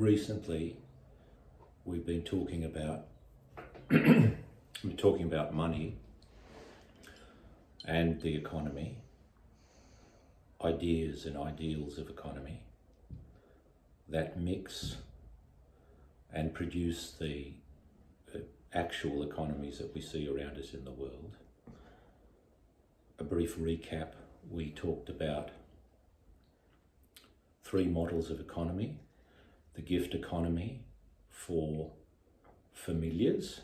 recently we've been talking about money and the economy, ideas and ideals of economy that mix and produce the actual economies that we see around us in the world. A brief recap, we talked about 3 models of economy: the gift economy for familiars,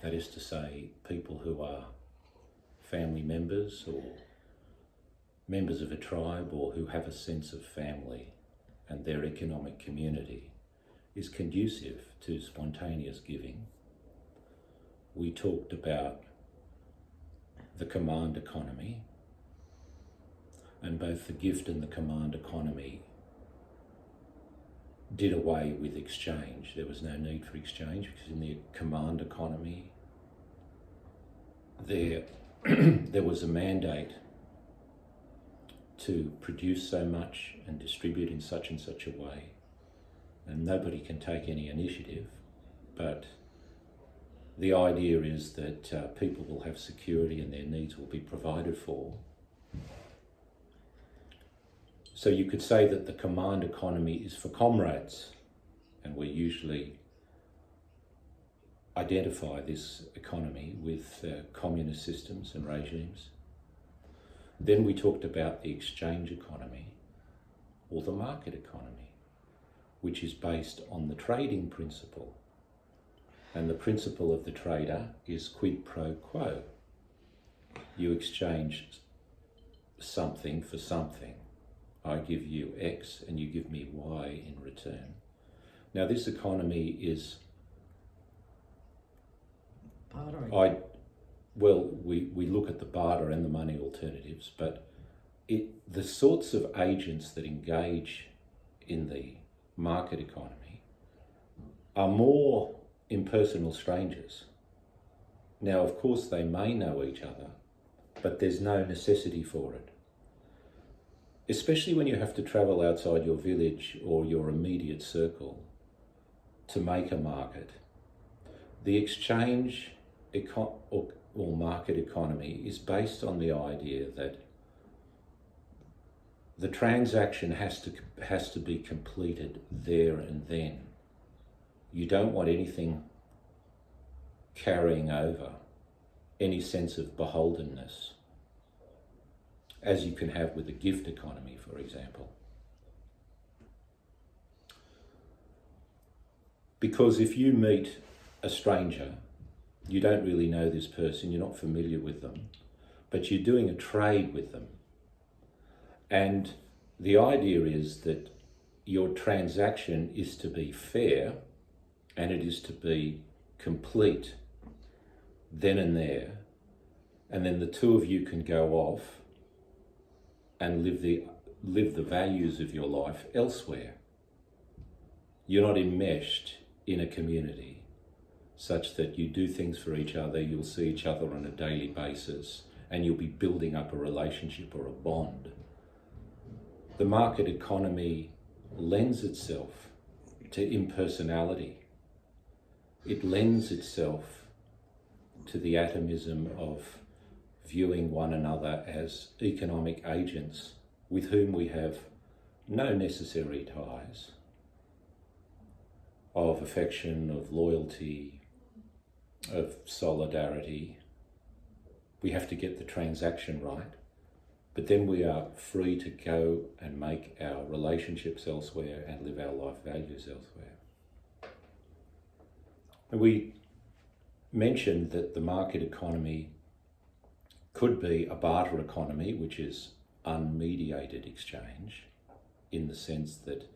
that is to say, people who are family members or members of a tribe or who have a sense of family and their economic community is conducive to spontaneous giving. We talked about the command economy, and both the gift and the command economy did away with exchange. There was no need for exchange because in the command economy there was a mandate to produce so much and distribute in such and such a way, and nobody can take any initiative, but the idea is that people will have security and their needs will be provided for. So you could say that the command economy is for comrades, and we usually identify this economy with communist systems and regimes. Then we talked about the exchange economy, or the market economy, which is based on the trading principle. And the principle of the trader is quid pro quo. You exchange something for something. I give you X and you give me Y in return. Now this economy is bartering. We look at the barter and the money alternatives, but the sorts of agents that engage in the market economy are more impersonal strangers. Now, of course, they may know each other, but there's no necessity for it. Especially when you have to travel outside your village or your immediate circle to make a market. The exchange or market economy is based on the idea that the transaction has to be completed there and then. You don't want anything carrying over, any sense of beholdenness, as you can have with the gift economy, for example. Because if you meet a stranger, you don't really know this person, you're not familiar with them, but you're doing a trade with them. And the idea is that your transaction is to be fair and it is to be complete then and there. And then the two of you can go off and live the values of your life elsewhere. You're not enmeshed in a community such that you do things for each other, you'll see each other on a daily basis, and you'll be building up a relationship or a bond. The market economy lends itself to impersonality. It lends itself to the atomism of viewing one another as economic agents with whom we have no necessary ties of affection, of loyalty, of solidarity. We have to get the transaction right, but then we are free to go and make our relationships elsewhere and live our life values elsewhere. And we mentioned that the market economy could be a barter economy, which is unmediated exchange, in the sense that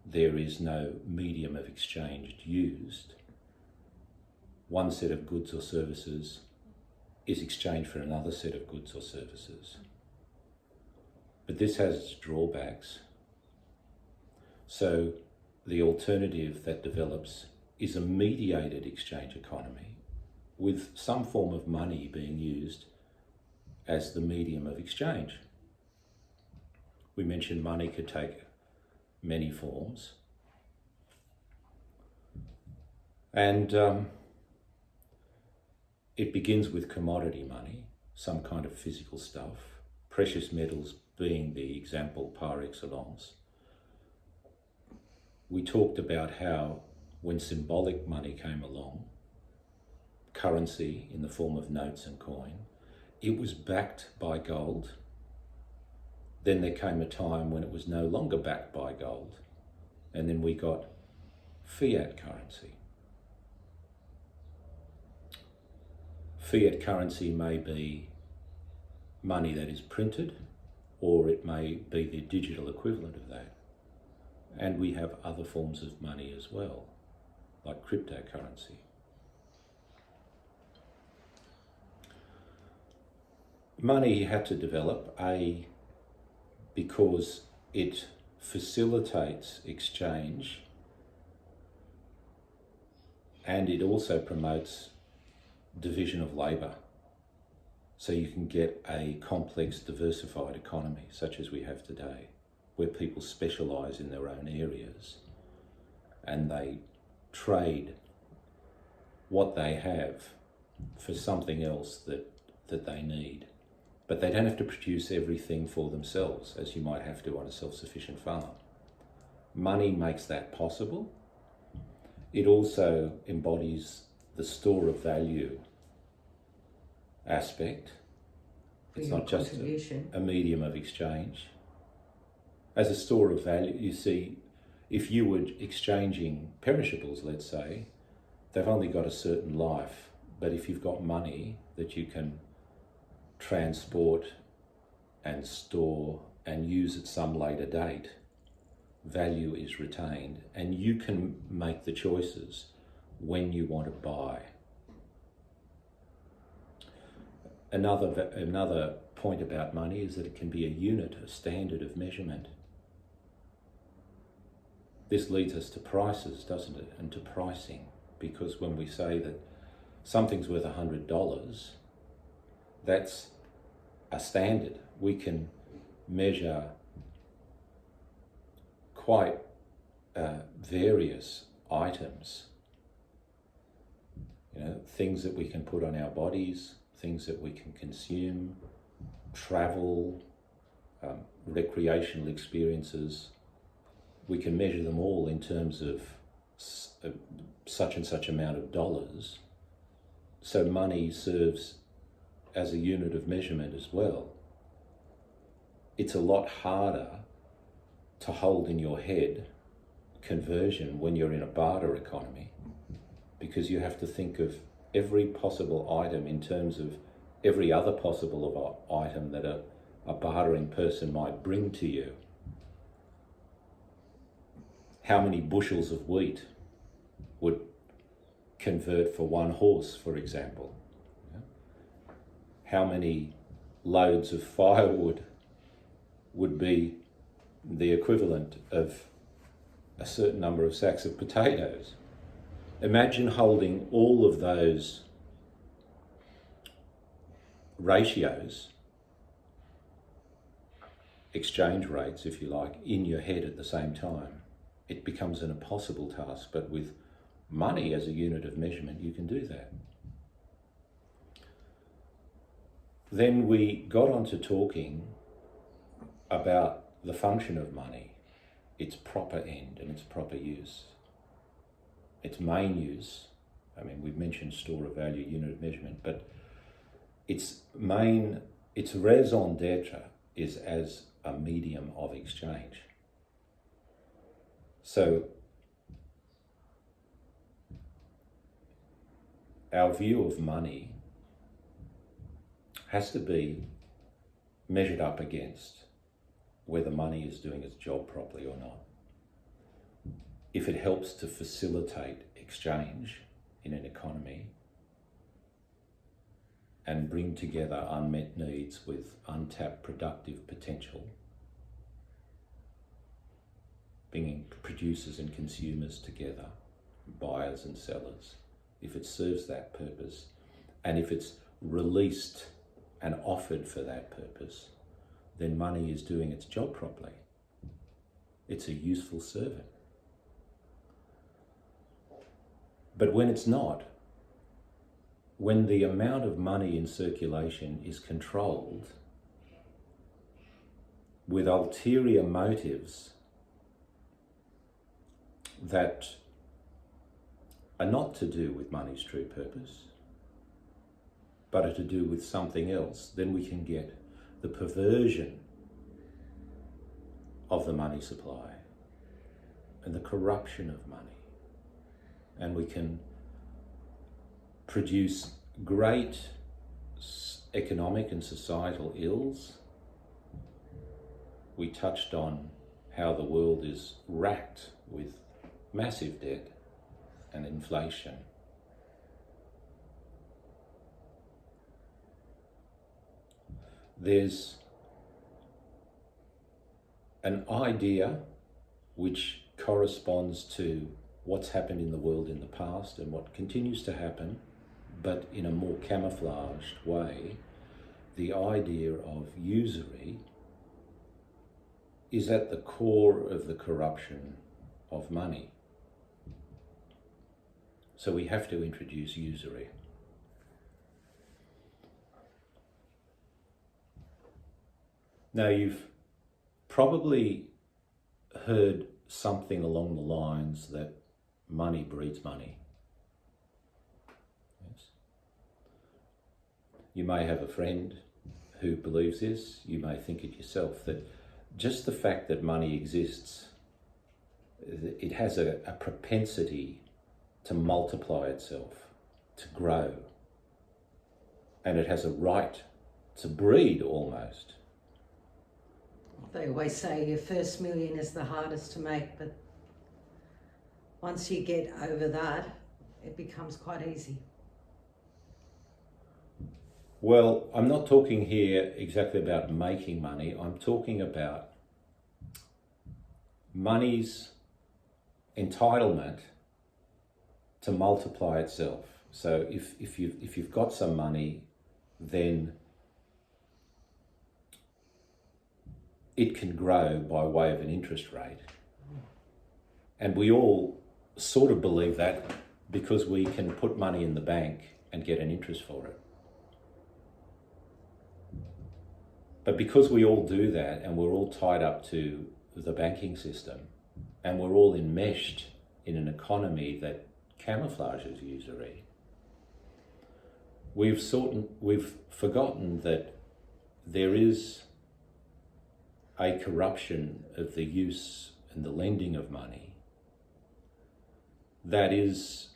there is no medium of exchange used. One set of goods or services is exchanged for another set of goods or services. But this has its drawbacks. So the alternative that develops is a mediated exchange economy with some form of money being used as the medium of exchange. We mentioned money could take many forms. And it begins with commodity money, some kind of physical stuff, precious metals being the example par excellence. We talked about how when symbolic money came along, currency in the form of notes and coin, it was backed by gold. Then there came a time when it was no longer backed by gold, and then we got fiat currency. Fiat currency may be money that is printed, or it may be the digital equivalent of that. And we have other forms of money as well, like cryptocurrency. Money had to develop, because it facilitates exchange, and it also promotes division of labour. So you can get a complex, diversified economy, such as we have today, where people specialise in their own areas and they trade what they have for something else that they need. But they don't have to produce everything for themselves, as you might have to on a self-sufficient farm. Money makes that possible. It also embodies the store of value aspect. It's not just a medium of exchange. As a store of value, you see, if you were exchanging perishables, let's say, they've only got a certain life. But if you've got money that you can transport and store and use at some later date, value is retained, and you can make the choices when you want to buy. Another point about money is that it can be a unit, a standard of measurement. This leads us to prices, doesn't it, and to pricing, because when we say that something's worth $100, that's a standard. We can measure quite various items, things that we can put on our bodies, things that we can consume, travel, recreational experiences. We can measure them all in terms of such and such amount of dollars. So money serves as a unit of measurement as well. It's a lot harder to hold in your head conversion when you're in a barter economy, because you have to think of every possible item in terms of every other possible item that a bartering person might bring to you. How many bushels of wheat would convert for one horse, for example? How many loads of firewood would be the equivalent of a certain number of sacks of potatoes? Imagine holding all of those ratios, exchange rates, if you like, in your head at the same time. It becomes an impossible task, but with money as a unit of measurement, you can do that. Then we got on to talking about the function of money, its proper end and its proper use. Its main use, we've mentioned store of value, unit of measurement, but its raison d'etre is as a medium of exchange. So our view of money has to be measured up against whether money is doing its job properly or not. If it helps to facilitate exchange in an economy and bring together unmet needs with untapped productive potential, bringing producers and consumers together, buyers and sellers, if it serves that purpose, and if it's released and offered for that purpose, then money is doing its job properly. It's a useful servant. But when it's not, when the amount of money in circulation is controlled with ulterior motives that are not to do with money's true purpose, but are to do with something else, then we can get the perversion of the money supply and the corruption of money. And we can produce great economic and societal ills. We touched on how the world is racked with massive debt and inflation. There's an idea which corresponds to what's happened in the world in the past and what continues to happen, but in a more camouflaged way. The idea of usury is at the core of the corruption of money. So we have to introduce usury. Now, you've probably heard something along the lines that money breeds money. Yes. You may have a friend who believes this. You may think it yourself, that just the fact that money exists, it has a propensity to multiply itself, to grow, and it has a right to breed almost. They always say your first million is the hardest to make, but once you get over that, it becomes quite easy. Well, I'm not talking here exactly about making money. I'm talking about money's entitlement to multiply itself. So if you've got some money, then it can grow by way of an interest rate. And we all sort of believe that because we can put money in the bank and get an interest for it. But because we all do that and we're all tied up to the banking system and we're all enmeshed in an economy that camouflages usury, we've forgotten that there is a corruption of the use and the lending of money that is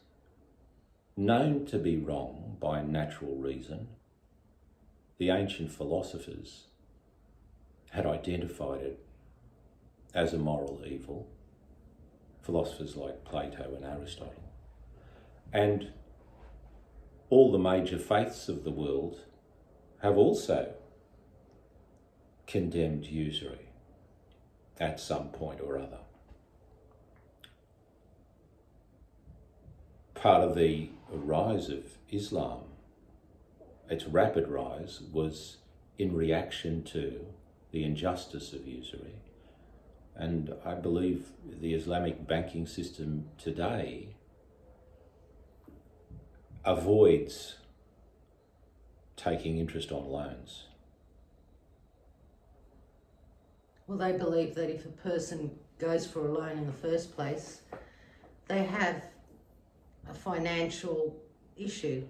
known to be wrong by natural reason. The ancient philosophers had identified it as a moral evil, philosophers like Plato and Aristotle. And all the major faiths of the world have also condemned usury at some point or other. Part of the rise of Islam, its rapid rise, was in reaction to the injustice of usury. And I believe the Islamic banking system today avoids taking interest on loans. Well, they believe that if a person goes for a loan in the first place, they have a financial issue.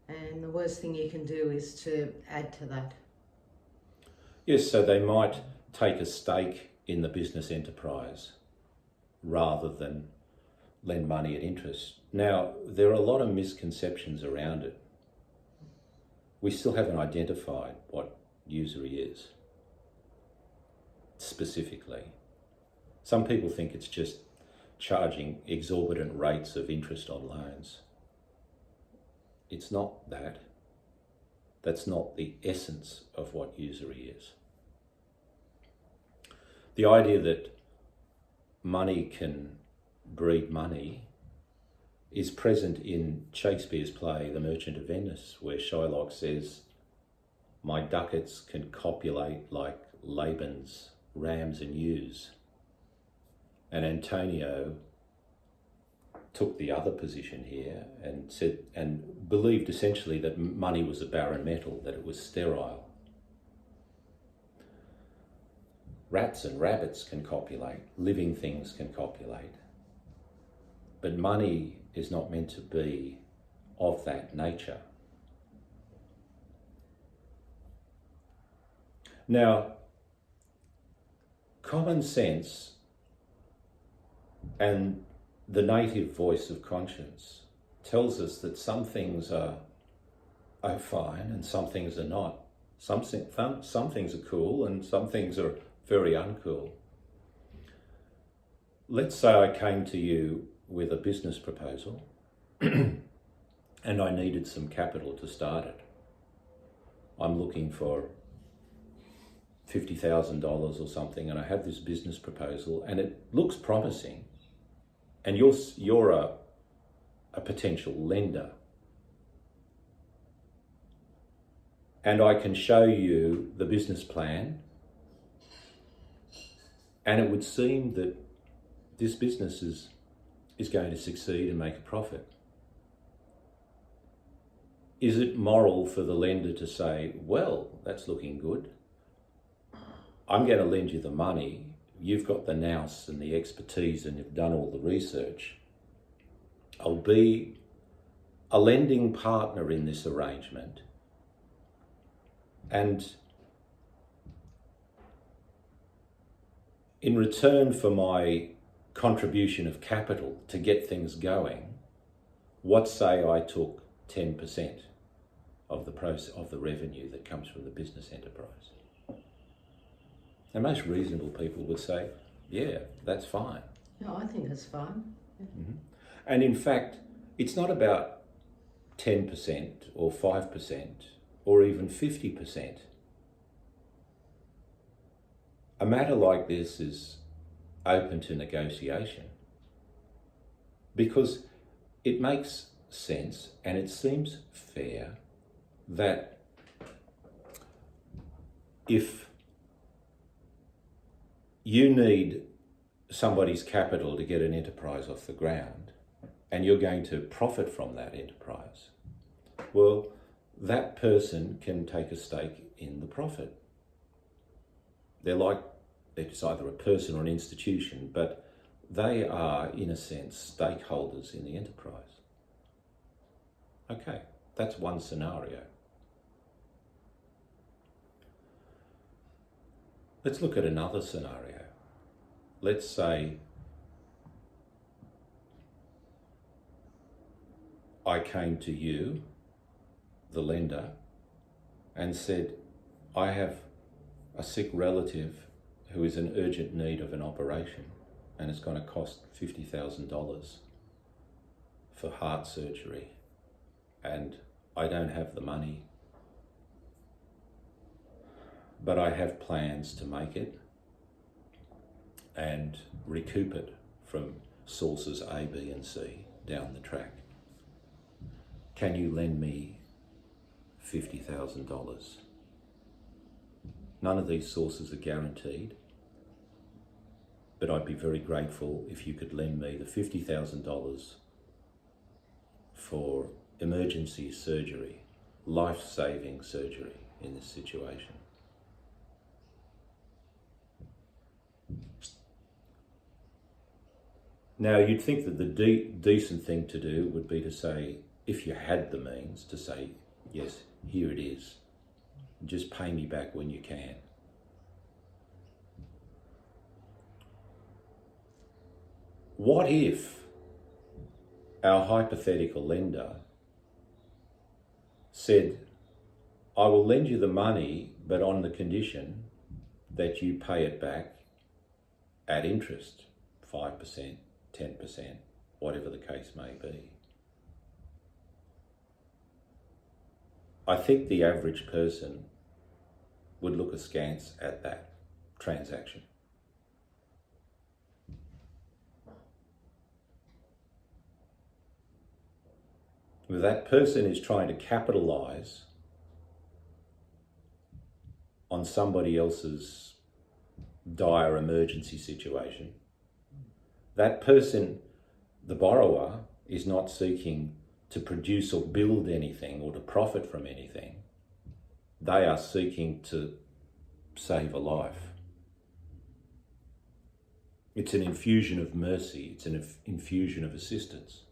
And the worst thing you can do is to add to that. Yes, so they might take a stake in the business enterprise rather than lend money at interest. Now, there are a lot of misconceptions around it. We still haven't identified what usury is specifically. Some people think it's just charging exorbitant rates of interest on loans. It's not that. That's not the essence of what usury is. The idea that money can breed money is present in Shakespeare's play, The Merchant of Venice, where Shylock says, "My ducats can copulate like Laban's rams and ewes." And Antonio took the other position here and said and believed essentially that money was a barren metal, that it was sterile. Rats and rabbits can copulate, living things can copulate, but money is not meant to be of that nature. Now, common sense and the native voice of conscience tells us that some things are fine and some things are not. Some things are cool and some things are very uncool. Let's say I came to you with a business proposal and I needed some capital to start it. I'm looking for $50,000 or something, and I have this business proposal and it looks promising, and you're a potential lender, and I can show you the business plan, and it would seem that this business is going to succeed and make a profit. Is it moral for the lender to say, well, that's looking good, I'm going to lend you the money, you've got the nous and the expertise and you've done all the research, I'll be a lending partner in this arrangement, and in return for my contribution of capital to get things going, what say I took 10% of the revenue that comes from the business enterprise? And most reasonable people would say, yeah, that's fine. Yeah, I think that's fine. Yeah. Mm-hmm. And in fact, it's not about 10% or 5% or even 50%. A matter like this is open to negotiation because it makes sense and it seems fair that if you need somebody's capital to get an enterprise off the ground and you're going to profit from that enterprise, well, that person can take a stake in the profit. It's either a person or an institution, but they are, in a sense, stakeholders in the enterprise. Okay, that's one scenario. Let's look at another scenario. Let's say I came to you, the lender, and said, I have a sick relative who is in urgent need of an operation and it's going to cost $50,000 for heart surgery, and I don't have the money, but I have plans to make it and recoup it from sources A, B and C down the track. Can you lend me $50,000? None of these sources are guaranteed, but I'd be very grateful if you could lend me the $50,000 for emergency surgery, life-saving surgery in this situation. Now, you'd think that the decent thing to do would be to say, if you had the means, to say, yes, here it is. Just pay me back when you can. What if our hypothetical lender said, I will lend you the money, but on the condition that you pay it back at interest, 5%, 10%, whatever the case may be? I think the average person would look askance at that transaction. That person is trying to capitalize on somebody else's dire emergency situation. That person the borrower is not seeking to produce or build anything or to profit from anything. They are seeking to save a life. It's an infusion of mercy. It's an infusion of assistance.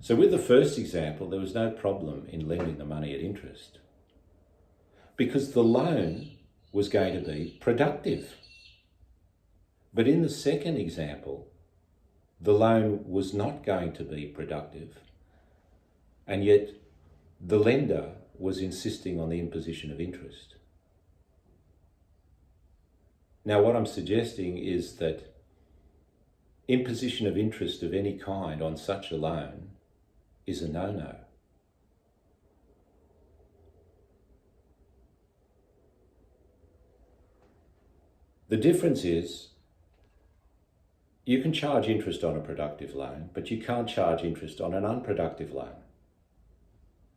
So with the first example, there was no problem in lending the money at interest because the loan was going to be productive. But in the second example, the loan was not going to be productive, and yet the lender was insisting on the imposition of interest. Now, what I'm suggesting is that imposition of interest of any kind on such a loan is a no-no. The difference is you can charge interest on a productive loan, but you can't charge interest on an unproductive loan.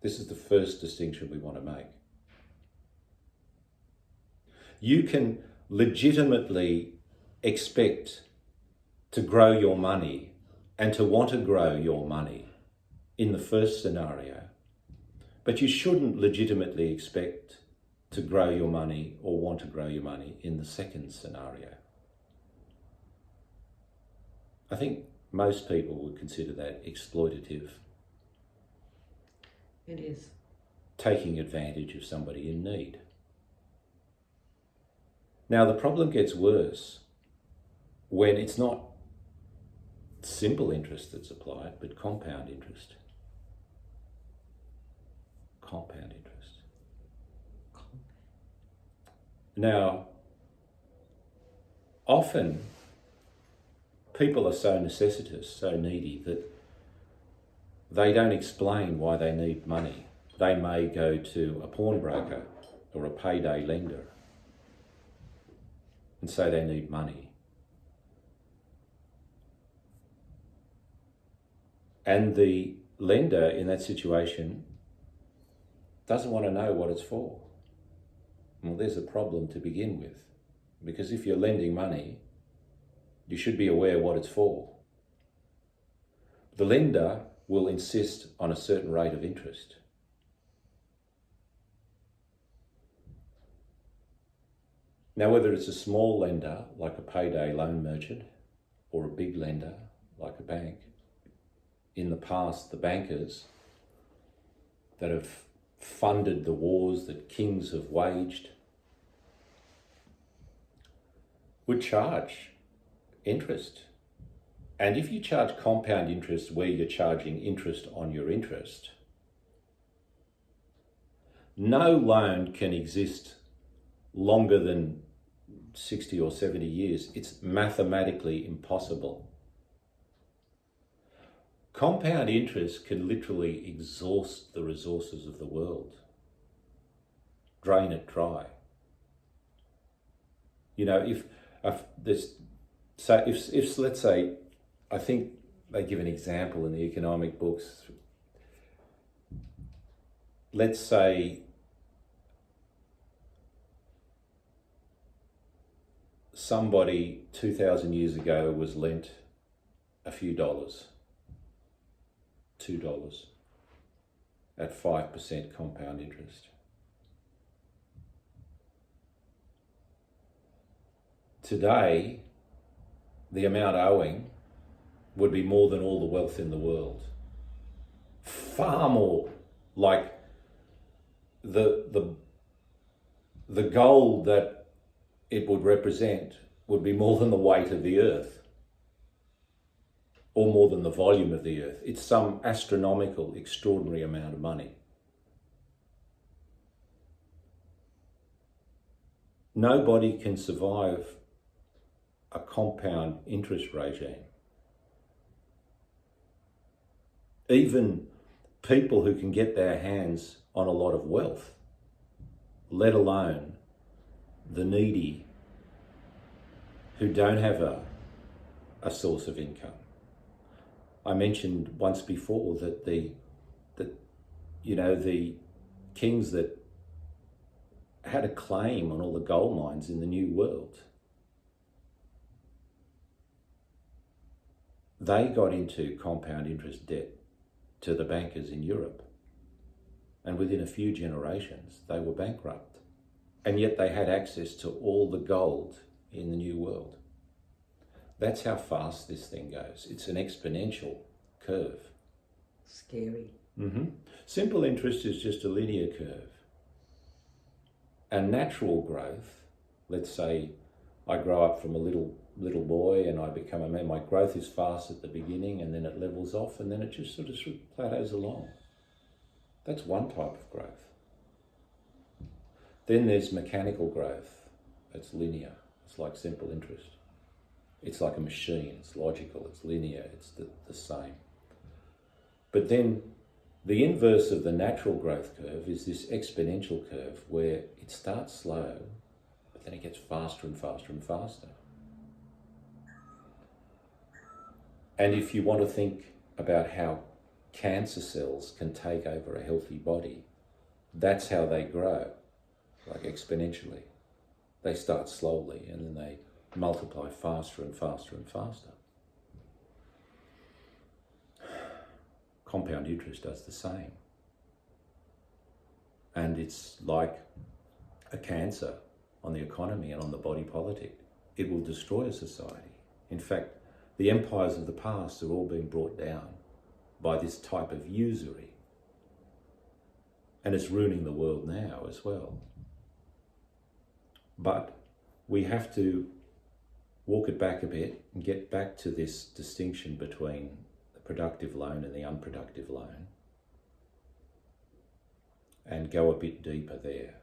This is the first distinction we want to make. You can legitimately expect to grow your money and to want to grow your money in the first scenario, but you shouldn't legitimately expect to grow your money or want to grow your money in the second scenario. I think most people would consider that exploitative. It is. Taking advantage of somebody in need. Now the problem gets worse when it's not simple interest that's applied, but compound interest. Compound interest. Now, often people are so necessitous, so needy, that they don't explain why they need money. They may go to a pawnbroker or a payday lender and say they need money. And the lender in that situation doesn't want to know what it's for. Well, there's a problem to begin with, because if you're lending money, you should be aware what it's for. The lender will insist on a certain rate of interest. Now, whether it's a small lender, like a payday loan merchant, or a big lender, like a bank, in the past, the bankers that have funded the wars that kings have waged would charge interest. And if you charge compound interest where you're charging interest on your interest, no loan can exist longer than 60 or 70 years. It's mathematically impossible. Compound interest can literally exhaust the resources of the world, drain it dry. You know, if let's say, I think they give an example in the economic books. Let's say somebody 2,000 years ago was lent a few dollars, $2 at 5% compound interest. Today, the amount owing would be more than all the wealth in the world. Far more. Like the gold that it would represent would be more than the weight of the earth, or more than the volume of the earth. It's some astronomical, extraordinary amount of money. Nobody can survive a compound interest regime. Even people who can get their hands on a lot of wealth, let alone the needy who don't have a source of income. I mentioned once before that the kings that had a claim on all the gold mines in the New World, they got into compound interest debt to the bankers in Europe. And within a few generations, they were bankrupt. And yet they had access to all the gold in the New World. That's how fast this thing goes. It's an exponential curve. Scary. Simple interest is just a linear curve. And natural growth, let's say I grow up from a little boy and I become a man, my growth is fast at the beginning and then it levels off and then it just sort of plateaus along. That's one type of growth. Then there's mechanical growth. It's linear. It's like simple interest. It's like a machine. It's logical. It's linear. It's the same. But then the inverse of the natural growth curve is this exponential curve where it starts slow, but then it gets faster and faster and faster. And if you want to think about how cancer cells can take over a healthy body, that's how they grow, like exponentially. They start slowly and then they multiply faster and faster and faster. Compound interest does the same. And it's like a cancer on the economy and on the body politic. It will destroy a society. In fact, the empires of the past are all being brought down by this type of usury. And it's ruining the world now as well. But we have to walk it back a bit and get back to this distinction between the productive loan and the unproductive loan and go a bit deeper there.